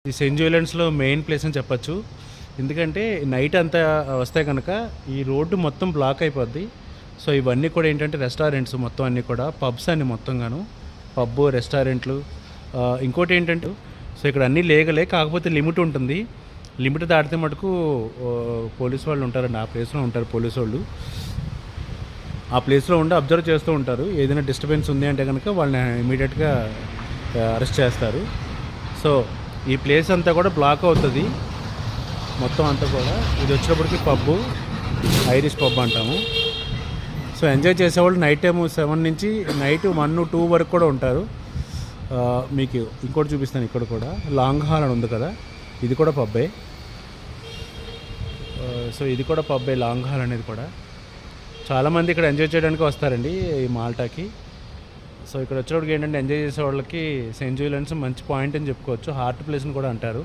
ఈ Saint జూలియన్స్‌లో main place అని చెప్పొచ్చు. ఎందుకంటే నైట్ అంతా వస్తే గనక ఈ రోడ్డు మొత్తం బ్లాక్ అయిపోద్ది. సో, ఇవన్నీ కూడా ఏంటంటే రెస్టారెంట్స్ మొత్తం అన్నీ కూడా పబ్స్ అన్ని మొత్తంగాను. పబ్బు, రెస్టారెంట్లు ఇంకోటేంటంటే సో, ఇక్కడ అన్నీ లీగలే. కాకపోతే లిమిట్ ఉంటుంది. లిమిట్ దాటితే మటుకు పోలీసు వాళ్ళు ఉంటారండి. ఆ ప్లేస్‌లో ఉంటారు పోలీసోళ్ళు. ఆ ప్లేస్‌లో ఉండి అబ్జర్వ్ చేస్తూ ఉంటారు. ఏదైనా డిస్టర్బెన్స్ ఉంది అంటే గనక వాళ్ళని ఇమ్మీడియేట్‌గా అరెస్ట్ చేస్తారు. సో, ఈ ప్లేస్ అంతా కూడా బ్లాక్ అవుతది. మొత్తం అంతా కూడా. ఇది వచ్చేటప్పటికి పబ్బు, ఐరిష్ పబ్ అంటాము. సో, ఎంజాయ్ చేసేవాళ్ళు నైట్ టైము 7 నుంచి నైట్ 1, 2 వరకు కూడా ఉంటారు. మీకు ఇంకోటి చూపిస్తాను ఇక్కడ కూడా. లాంగ్ హాల్ అని ఉంది కదా! ఇది కూడా పబ్బే. సో, ఇది కూడా పబ్బే లాంగ్ హాల్ అనేది కూడా. చాలామంది ఇక్కడ ఎంజాయ్ చేయడానికి వస్తారండి ఈ మాల్టాకి. సో, ఇక్కడ వచ్చేటప్పటికి ఏంటంటే ఎంజాయ్ చేసే వాళ్ళకి సెయింట్ జూలియన్స్ మంచి పాయింట్ అని చెప్పుకోవచ్చు. హార్ట్ ప్లేస్ అని కూడా అంటారు.